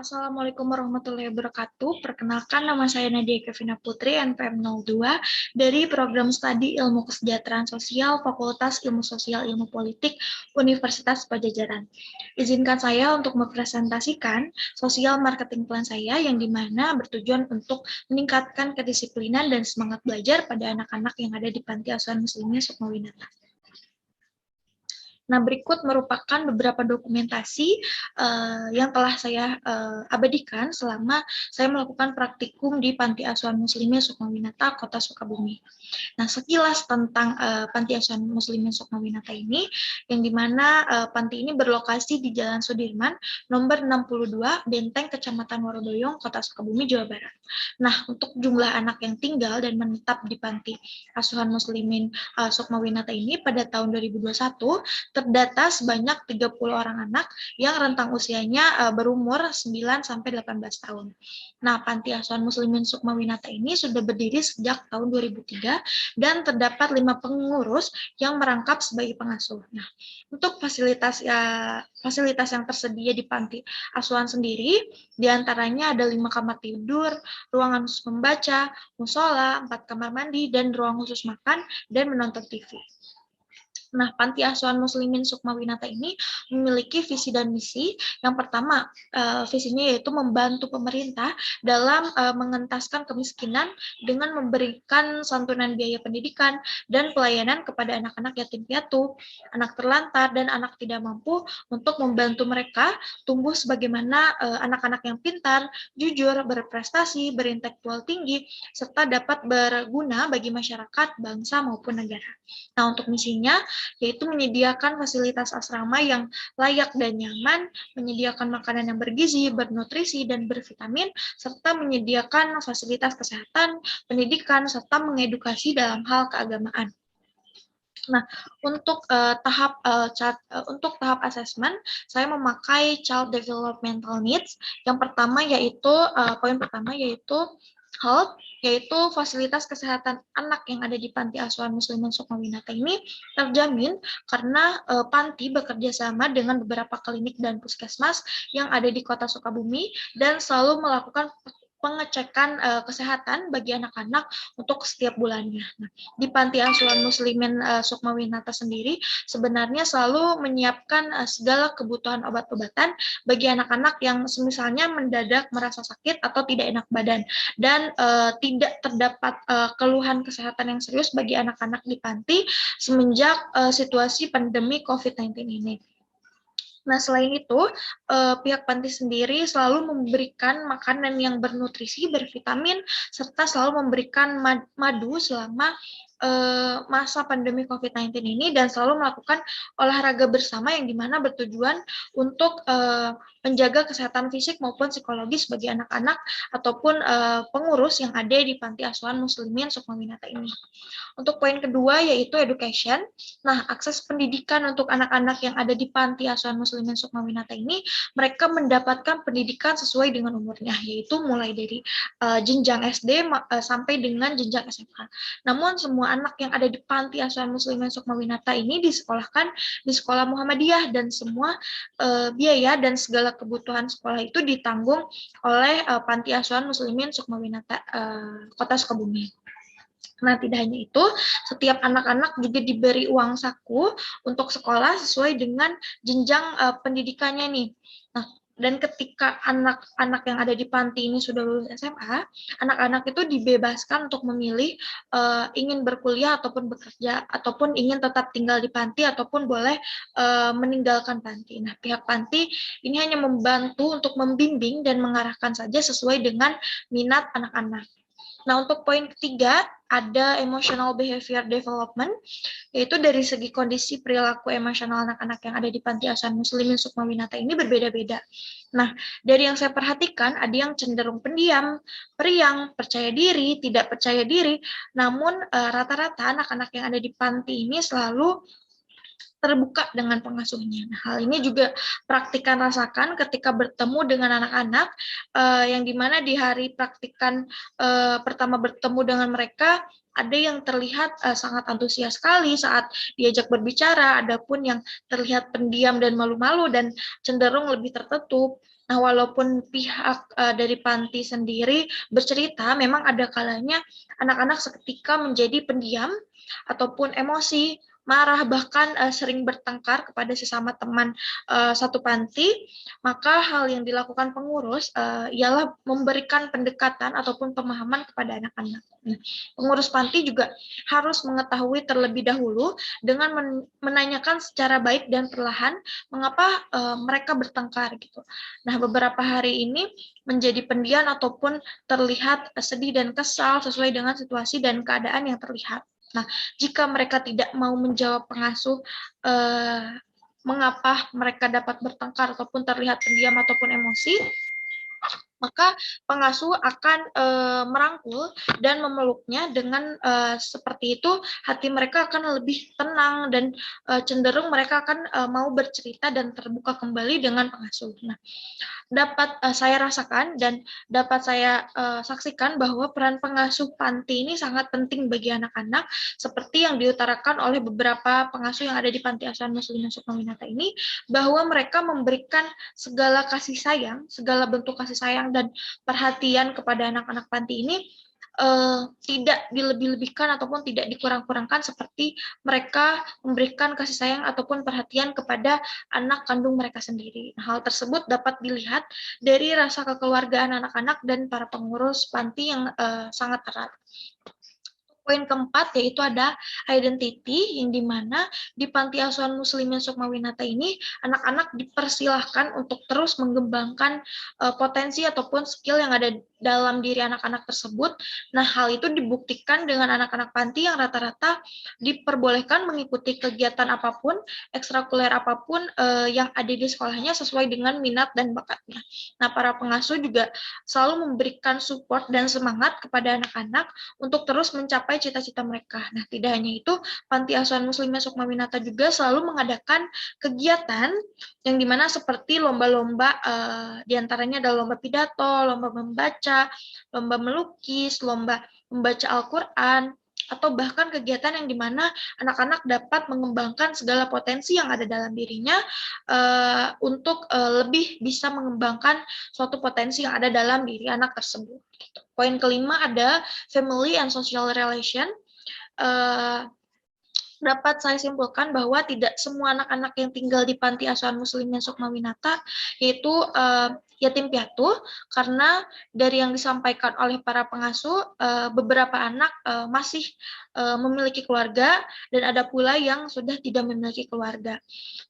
Assalamualaikum warahmatullahi wabarakatuh. Perkenalkan, nama saya Nadia Kevina Putri, NPM 02, dari Program Studi Ilmu Kesejahteraan Sosial, Fakultas Ilmu Sosial Ilmu Politik, Universitas Pajajaran. Izinkan saya untuk mempresentasikan sosial marketing plan saya, yang dimana bertujuan untuk meningkatkan kedisiplinan dan semangat belajar pada anak-anak yang ada di Panti Asuhan Muslimin Sukmawinata. Nah, berikut merupakan beberapa dokumentasi yang telah saya abadikan selama saya melakukan praktikum di Panti Asuhan Muslimin Sukmawinata, Kota Sukabumi. Nah, sekilas tentang Panti Asuhan Muslimin Sukmawinata ini, yang dimana panti ini berlokasi di Jalan Sudirman, nomor 62, Benteng, Kecamatan Warudoyong, Kota Sukabumi, Jawa Barat. Nah, untuk jumlah anak yang tinggal dan menetap di Panti Asuhan Muslimin Sukmawinata ini pada tahun 2021, terdata sebanyak 30 orang anak yang rentang usianya berumur 9 sampai 18 tahun. Nah, Panti Asuhan Muslimin Sukmawinata ini sudah berdiri sejak tahun 2003 dan terdapat 5 pengurus yang merangkap sebagai pengasuh. Nah, untuk fasilitas yang tersedia di Panti Asuhan sendiri, diantaranya ada 5 kamar tidur, ruangan khusus membaca, musola, 4 kamar mandi, dan ruang khusus makan dan menonton TV. Nah, Panti Asuhan Muslimin Sukmawinata ini memiliki visi dan misi. Yang pertama, visinya yaitu membantu pemerintah dalam mengentaskan kemiskinan dengan memberikan santunan biaya pendidikan dan pelayanan kepada anak-anak yatim piatu, anak terlantar, dan anak tidak mampu untuk membantu mereka tumbuh sebagaimana anak-anak yang pintar, jujur, berprestasi, berintelektual tinggi, serta dapat berguna bagi masyarakat, bangsa, maupun negara. Nah, untuk misinya, yaitu menyediakan fasilitas asrama yang layak dan nyaman, menyediakan makanan yang bergizi, bernutrisi, dan bervitamin, serta menyediakan fasilitas kesehatan, pendidikan, serta mengedukasi dalam hal keagamaan. Nah, untuk tahap asesmen, saya memakai Child Developmental Needs. Yang pertama yaitu poin pertama yaitu health, yaitu fasilitas kesehatan anak yang ada di Panti Asuhan Muslimin Sukmawinata ini terjamin karena panti bekerja sama dengan beberapa klinik dan puskesmas yang ada di Kota Sukabumi dan selalu melakukan pengecekan kesehatan bagi anak-anak untuk setiap bulannya. Nah, di Panti Asuhan Muslimin Sukmawinata sendiri sebenarnya selalu menyiapkan segala kebutuhan obat-obatan bagi anak-anak yang misalnya mendadak merasa sakit atau tidak enak badan, dan tidak terdapat keluhan kesehatan yang serius bagi anak-anak di panti semenjak situasi pandemi COVID-19 ini. Nah, selain itu, pihak panti sendiri selalu memberikan makanan yang bernutrisi, bervitamin, serta selalu memberikan madu selama masa pandemi COVID-19 ini, dan selalu melakukan olahraga bersama yang dimana bertujuan untuk menjaga kesehatan fisik maupun psikologis bagi anak-anak ataupun pengurus yang ada di Panti Asuhan Muslimin Sukmawinata ini. Untuk poin kedua yaitu education. Nah, akses pendidikan untuk anak-anak yang ada di Panti Asuhan Muslimin Sukmawinata ini, mereka mendapatkan pendidikan sesuai dengan umurnya, yaitu mulai dari jenjang SD sampai dengan jenjang SMA. Namun semua anak yang ada di Panti Asuhan Muslimin Sukmawinata ini disekolahkan di sekolah Muhammadiyah, dan semua biaya dan segala kebutuhan sekolah itu ditanggung oleh Panti Asuhan Muslimin Sukmawinata Kota Sukabumi. Nah, tidak hanya itu, setiap anak-anak juga diberi uang saku untuk sekolah sesuai dengan jenjang pendidikannya nih. Nah, dan ketika anak-anak yang ada di panti ini sudah lulus SMA, anak-anak itu dibebaskan untuk memilih ingin berkuliah ataupun bekerja, ataupun ingin tetap tinggal di panti, ataupun boleh meninggalkan panti. Nah, pihak panti ini hanya membantu untuk membimbing dan mengarahkan saja sesuai dengan minat anak-anak. Nah, untuk poin ketiga, ada emotional behavior development, yaitu dari segi kondisi perilaku emosional anak-anak yang ada di Panti Asuhan Muslimin Sukmawinata ini berbeda-beda. Nah, dari yang saya perhatikan, ada yang cenderung pendiam, periang, percaya diri, tidak percaya diri, namun rata-rata anak-anak yang ada di panti ini selalu terbuka dengan pengasuhnya. Nah, hal ini juga praktikan rasakan ketika bertemu dengan anak-anak, yang dimana di hari praktikan pertama bertemu dengan mereka, ada yang terlihat sangat antusias sekali saat diajak berbicara, adapun yang terlihat pendiam dan malu-malu dan cenderung lebih tertutup. Nah, walaupun pihak dari panti sendiri bercerita, memang ada kalanya anak-anak seketika menjadi pendiam ataupun emosi, marah, bahkan sering bertengkar kepada sesama teman satu panti. Maka hal yang dilakukan pengurus ialah memberikan pendekatan ataupun pemahaman kepada anak-anak. Nah, pengurus panti juga harus mengetahui terlebih dahulu dengan menanyakan secara baik dan perlahan mengapa mereka bertengkar gitu. Nah, beberapa hari ini menjadi pendiam ataupun terlihat sedih dan kesal sesuai dengan situasi dan keadaan yang terlihat. Nah, jika mereka tidak mau menjawab pengasuh mengapa mereka dapat bertengkar ataupun terlihat pendiam ataupun emosi, maka pengasuh akan merangkul dan memeluknya dengan seperti itu hati mereka akan lebih tenang dan cenderung mereka akan mau bercerita dan terbuka kembali dengan pengasuh. Nah, dapat saya rasakan dan dapat saya saksikan bahwa peran pengasuh panti ini sangat penting bagi anak-anak seperti yang diutarakan oleh beberapa pengasuh yang ada di Panti Asuhan Muslimin Sukmawinata ini, bahwa mereka memberikan segala kasih sayang, segala bentuk kasih sayang dan perhatian kepada anak-anak panti ini tidak dilebih-lebihkan ataupun tidak dikurang-kurangkan seperti mereka memberikan kasih sayang ataupun perhatian kepada anak kandung mereka sendiri. Hal tersebut dapat dilihat dari rasa kekeluargaan anak-anak dan para pengurus panti yang sangat erat. Poin keempat yaitu ada identity, yang dimana di Panti Asuhan Muslimin Sukmawinata ini anak-anak dipersilahkan untuk terus mengembangkan potensi ataupun skill yang ada dalam diri anak-anak tersebut. Nah, hal itu dibuktikan dengan anak-anak panti yang rata-rata diperbolehkan mengikuti kegiatan apapun, ekstrakurikuler apapun yang ada di sekolahnya sesuai dengan minat dan bakatnya. Nah, para pengasuh juga selalu memberikan support dan semangat kepada anak-anak untuk terus mencapai cita-cita mereka. Nah, tidak hanya itu, Panti Asuhan Muslimin Sukmawinata juga selalu mengadakan kegiatan yang dimana seperti lomba-lomba, diantaranya ada lomba pidato, lomba membaca, lomba melukis, lomba membaca Al-Quran, atau bahkan kegiatan yang dimana anak-anak dapat mengembangkan segala potensi yang ada dalam dirinya untuk lebih bisa mengembangkan suatu potensi yang ada dalam diri anak tersebut. Poin kelima ada family and social relation. Dapat saya simpulkan bahwa tidak semua anak-anak yang tinggal di Panti Asuhan Muslimin Sukmawinata yaitu yatim piatu, karena dari yang disampaikan oleh para pengasuh beberapa anak masih memiliki keluarga dan ada pula yang sudah tidak memiliki keluarga.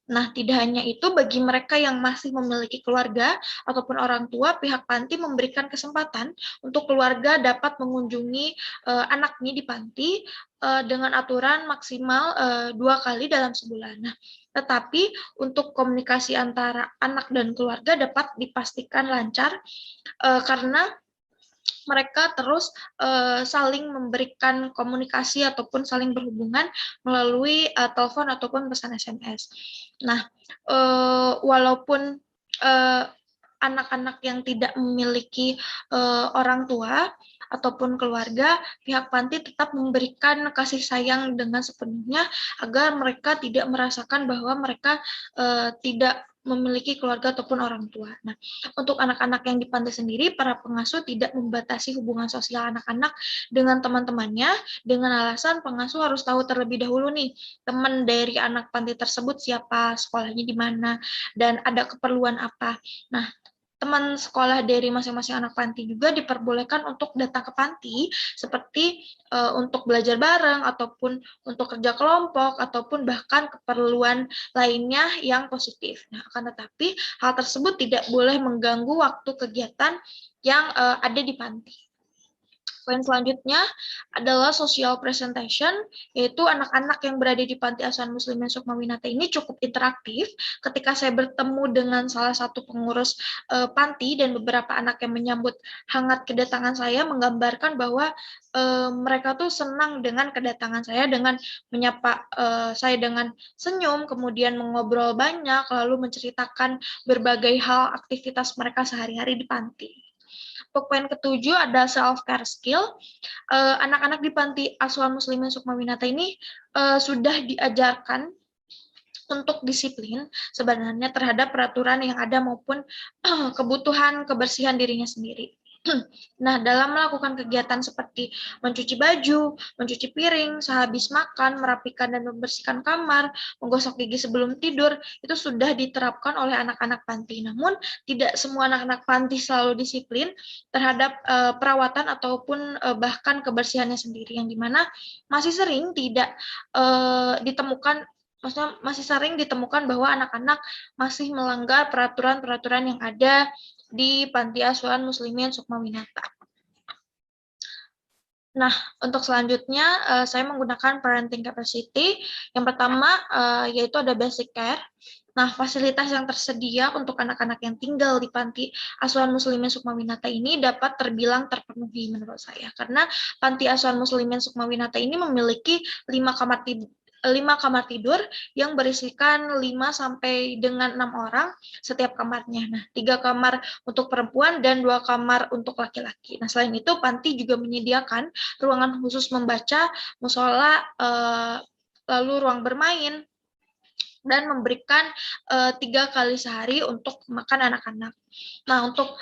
Nah, tidak hanya itu, bagi mereka yang masih memiliki keluarga ataupun orang tua, pihak panti memberikan kesempatan untuk keluarga dapat mengunjungi anaknya di panti dengan aturan maksimal 2 kali dalam sebulan. Nah, tetapi untuk komunikasi antara anak dan keluarga dapat dipastikan lancar karena mereka terus saling memberikan komunikasi ataupun saling berhubungan melalui telepon ataupun pesan SMS. Nah, walaupun anak-anak yang tidak memiliki orang tua ataupun keluarga, pihak panti tetap memberikan kasih sayang dengan sepenuhnya agar mereka tidak merasakan bahwa mereka tidak memiliki keluarga ataupun orang tua. Nah, untuk anak-anak yang di panti sendiri, para pengasuh tidak membatasi hubungan sosial anak-anak dengan teman-temannya dengan alasan pengasuh harus tahu terlebih dahulu nih teman dari anak panti tersebut siapa, sekolahnya di mana, dan ada keperluan apa. Nah, teman sekolah dari masing-masing anak panti juga diperbolehkan untuk datang ke panti seperti untuk belajar bareng ataupun untuk kerja kelompok ataupun bahkan keperluan lainnya yang positif. Nah, akan tetapi hal tersebut tidak boleh mengganggu waktu kegiatan yang ada di panti. Poin selanjutnya adalah social presentation, yaitu anak-anak yang berada di Panti Asuhan Muslimin Sukmawinata ini cukup interaktif. Ketika saya bertemu dengan salah satu pengurus panti dan beberapa anak yang menyambut hangat kedatangan saya, menggambarkan bahwa mereka tuh senang dengan kedatangan saya, dengan menyapa saya dengan senyum, kemudian mengobrol banyak, lalu menceritakan berbagai hal aktivitas mereka sehari-hari di panti. Poin ketujuh ada self-care skill. Anak-anak di Panti Asuhan Muslimin Sukmawinata ini sudah diajarkan untuk disiplin sebenarnya terhadap peraturan yang ada maupun kebutuhan kebersihan dirinya sendiri. Nah, dalam melakukan kegiatan seperti mencuci baju, mencuci piring, sehabis makan, merapikan dan membersihkan kamar, menggosok gigi sebelum tidur, itu sudah diterapkan oleh anak-anak panti. Namun, tidak semua anak-anak panti selalu disiplin terhadap perawatan ataupun bahkan kebersihannya sendiri, yang dimana masih sering tidak ditemukan, maksudnya masih sering ditemukan bahwa anak-anak masih melanggar peraturan-peraturan yang ada di Panti Asuhan Muslimin Sukmawinata. Nah, untuk selanjutnya saya menggunakan parenting capacity. Yang pertama yaitu ada basic care. Nah, fasilitas yang tersedia untuk anak-anak yang tinggal di Panti Asuhan Muslimin Sukmawinata ini dapat terbilang terpenuhi menurut saya, karena Panti Asuhan Muslimin Sukmawinata ini memiliki 5 kamar tidur yang berisikan 5 sampai dengan 6 orang setiap kamarnya. Nah, 3 kamar untuk perempuan dan 2 kamar untuk laki-laki. Nah, selain itu panti juga menyediakan ruangan khusus membaca, musola, lalu ruang bermain, dan memberikan 3 kali sehari untuk makan anak-anak. Nah, untuk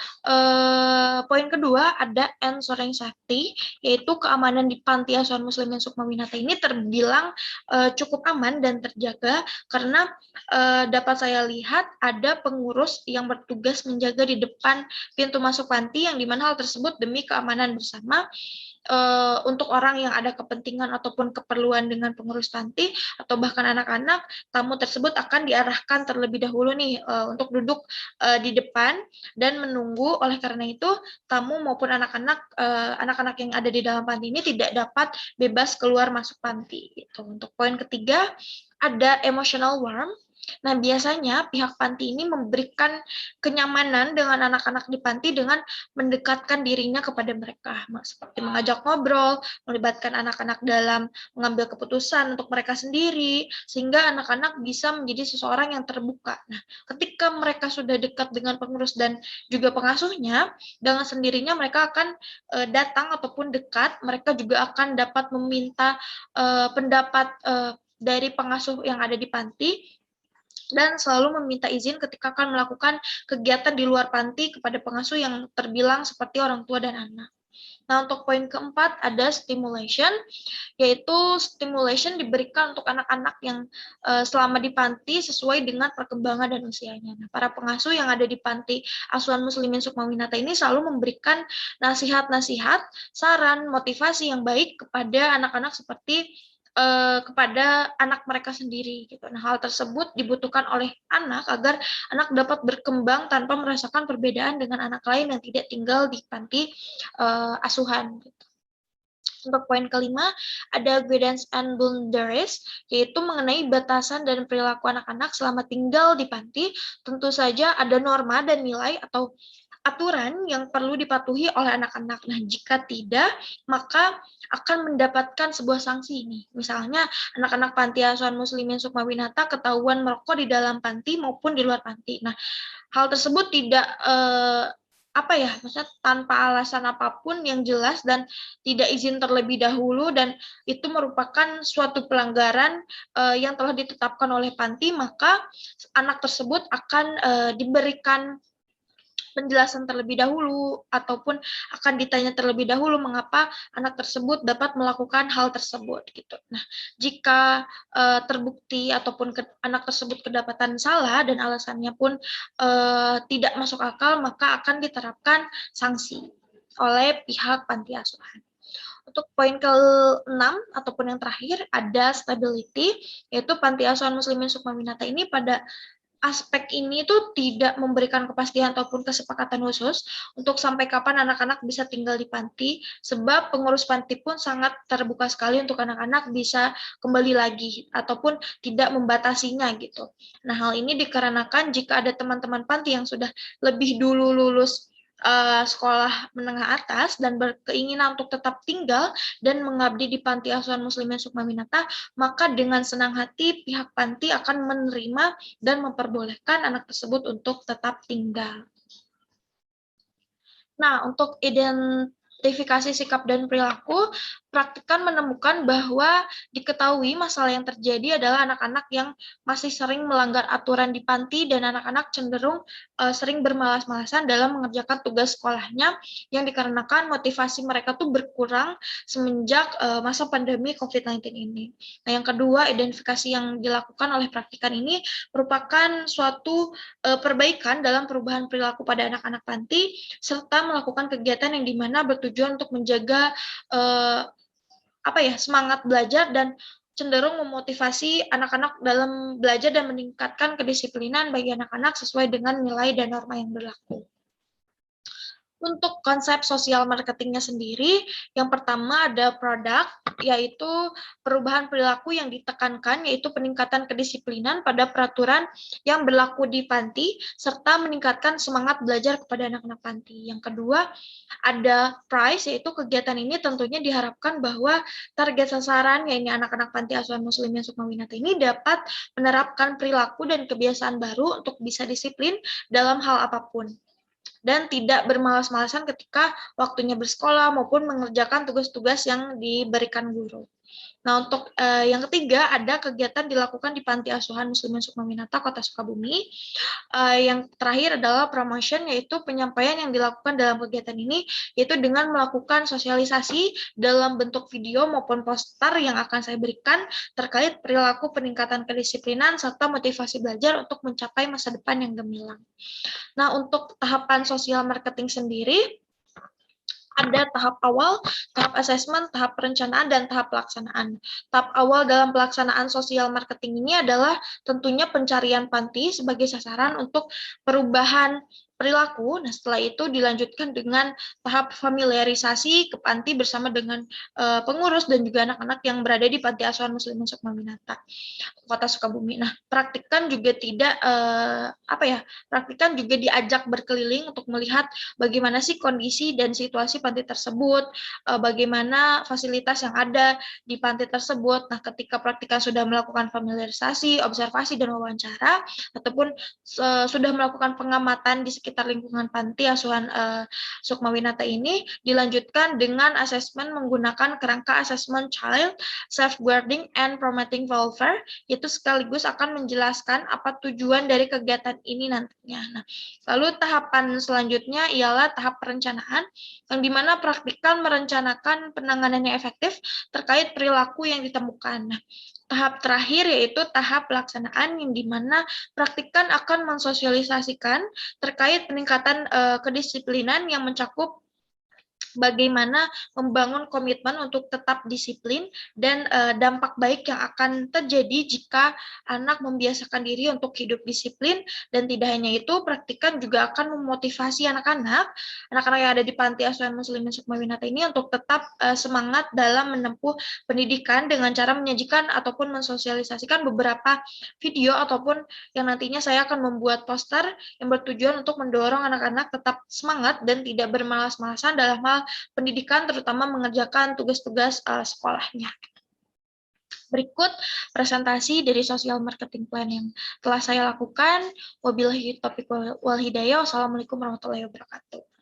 poin kedua ada ensuring safety, yaitu keamanan di Panti Asuhan Muslimin Sukmawinata ini terbilang cukup aman dan terjaga, karena dapat saya lihat ada pengurus yang bertugas menjaga di depan pintu masuk panti, yang dimana hal tersebut demi keamanan bersama untuk orang yang ada kepentingan ataupun keperluan dengan pengurus panti atau bahkan anak-anak. Tamu tersebut akan diarahkan terlebih dahulu nih untuk duduk di depan dan menunggu. Oleh karena itu, tamu maupun anak-anak yang ada di dalam panti ini tidak dapat bebas keluar masuk panti. Gitu. Untuk poin ketiga, ada emotional warmth. Nah, biasanya pihak panti ini memberikan kenyamanan dengan anak-anak di panti dengan mendekatkan dirinya kepada mereka, seperti mengajak ngobrol, melibatkan anak-anak dalam mengambil keputusan untuk mereka sendiri, sehingga anak-anak bisa menjadi seseorang yang terbuka. Nah, ketika mereka sudah dekat dengan pengurus dan juga pengasuhnya, dengan sendirinya mereka akan datang ataupun dekat, mereka juga akan dapat meminta pendapat dari pengasuh yang ada di panti, dan selalu meminta izin ketika akan melakukan kegiatan di luar panti kepada pengasuh yang terbilang seperti orang tua dan anak. Nah, untuk poin keempat ada stimulation, yaitu stimulation diberikan untuk anak-anak yang selama di panti sesuai dengan perkembangan dan usianya. Nah, para pengasuh yang ada di Panti Asuhan Muslimin Sukmawinata ini selalu memberikan nasihat-nasihat, saran, motivasi yang baik kepada anak-anak seperti kepada anak mereka sendiri gitu. Nah, hal tersebut dibutuhkan oleh anak agar anak dapat berkembang tanpa merasakan perbedaan dengan anak lain yang tidak tinggal di panti asuhan gitu. Untuk poin kelima, ada guidance and boundaries, yaitu mengenai batasan dan perilaku anak-anak selama tinggal di panti. Tentu saja ada norma dan nilai atau aturan yang perlu dipatuhi oleh anak-anak. Nah, jika tidak, maka akan mendapatkan sebuah sanksi ini. Misalnya, anak-anak Panti Asuhan Muslimin Sukmawinata ketahuan merokok di dalam panti maupun di luar panti. Nah, hal tersebut tidak maksudnya tanpa alasan apapun yang jelas dan tidak izin terlebih dahulu, dan itu merupakan suatu pelanggaran yang telah ditetapkan oleh panti, maka anak tersebut akan diberikan penjelasan terlebih dahulu ataupun akan ditanya terlebih dahulu mengapa anak tersebut dapat melakukan hal tersebut gitu. Nah, jika terbukti ataupun anak tersebut kedapatan salah dan alasannya pun tidak masuk akal, maka akan diterapkan sanksi oleh pihak panti asuhan. Untuk poin ke-6 ataupun yang terakhir ada stability, yaitu Panti Asuhan Muslimin Sukmawinata ini pada aspek ini tuh tidak memberikan kepastian ataupun kesepakatan khusus untuk sampai kapan anak-anak bisa tinggal di panti, sebab pengurus panti pun sangat terbuka sekali untuk anak-anak bisa kembali lagi ataupun tidak membatasinya gitu. Nah, hal ini dikarenakan jika ada teman-teman panti yang sudah lebih dulu lulus sekolah menengah atas dan berkeinginan untuk tetap tinggal dan mengabdi di Panti Asuhan Muslimin Sukmawinata, maka dengan senang hati pihak panti akan menerima dan memperbolehkan anak tersebut untuk tetap tinggal. Nah, untuk identifikasi sikap dan perilaku, praktikan menemukan bahwa diketahui masalah yang terjadi adalah anak-anak yang masih sering melanggar aturan di panti dan anak-anak cenderung sering bermalas-malasan dalam mengerjakan tugas sekolahnya yang dikarenakan motivasi mereka tuh berkurang semenjak masa pandemi COVID-19 ini. Nah, yang kedua, identifikasi yang dilakukan oleh praktikan ini merupakan suatu perbaikan dalam perubahan perilaku pada anak-anak panti serta melakukan kegiatan yang dimana bertujuan untuk menjaga semangat belajar dan cenderung memotivasi anak-anak dalam belajar dan meningkatkan kedisiplinan bagi anak-anak sesuai dengan nilai dan norma yang berlaku. Untuk konsep sosial marketingnya sendiri, yang pertama ada produk, yaitu perubahan perilaku yang ditekankan, yaitu peningkatan kedisiplinan pada peraturan yang berlaku di panti, serta meningkatkan semangat belajar kepada anak-anak panti. Yang kedua, ada price, yaitu kegiatan ini tentunya diharapkan bahwa target sasaran, yaitu anak-anak panti asuhan muslimin Sukmawinata ini dapat menerapkan perilaku dan kebiasaan baru untuk bisa disiplin dalam hal apapun dan tidak bermalas-malasan ketika waktunya bersekolah maupun mengerjakan tugas-tugas yang diberikan guru. Nah, untuk yang ketiga, ada kegiatan dilakukan di Panti Asuhan Muslimin Sukmawinata, Kota Sukabumi. Yang terakhir adalah promotion, yaitu penyampaian yang dilakukan dalam kegiatan ini, yaitu dengan melakukan sosialisasi dalam bentuk video maupun poster yang akan saya berikan terkait perilaku peningkatan kedisiplinan serta motivasi belajar untuk mencapai masa depan yang gemilang. Nah, untuk tahapan sosial marketing sendiri, ada tahap awal, tahap asesmen, tahap perencanaan, dan tahap pelaksanaan. Tahap awal dalam pelaksanaan sosial marketing ini adalah tentunya pencarian panti sebagai sasaran untuk perubahan perilaku. Nah, setelah itu dilanjutkan dengan tahap familiarisasi ke panti bersama dengan pengurus dan juga anak-anak yang berada di Panti Asuhan Muslimin Sukmawinata, Kota Sukabumi. Nah, praktikan juga tidak praktikan juga diajak berkeliling untuk melihat bagaimana sih kondisi dan situasi panti tersebut, bagaimana fasilitas yang ada di panti tersebut. Nah, ketika praktikan sudah melakukan familiarisasi, observasi, dan wawancara, ataupun sudah melakukan pengamatan di sekitar lingkungan panti asuhan Sukmawinata ini, dilanjutkan dengan asesmen menggunakan kerangka asesmen child, safeguarding, and promoting welfare, yaitu sekaligus akan menjelaskan apa tujuan dari kegiatan ini nantinya. Nah, lalu tahapan selanjutnya ialah tahap perencanaan, yang dimana praktikan merencanakan penanganan yang efektif terkait perilaku yang ditemukan. Nah, tahap terakhir yaitu tahap pelaksanaan, yang dimana praktikan akan mensosialisasikan terkait peningkatan kedisiplinan yang mencakup bagaimana membangun komitmen untuk tetap disiplin dan dampak baik yang akan terjadi jika anak membiasakan diri untuk hidup disiplin. Dan tidak hanya itu, praktikan juga akan memotivasi anak-anak yang ada di Panti Asuhan Muslimin Sukmawinata ini untuk tetap semangat dalam menempuh pendidikan dengan cara menyajikan ataupun mensosialisasikan beberapa video ataupun yang nantinya saya akan membuat poster yang bertujuan untuk mendorong anak-anak tetap semangat dan tidak bermalas-malasan dalam hal pendidikan, terutama mengerjakan tugas-tugas sekolahnya. Berikut presentasi dari social marketing plan yang telah saya lakukan. Wabillahi taufiq wal hidayah. Wassalamualaikum warahmatullahi wabarakatuh.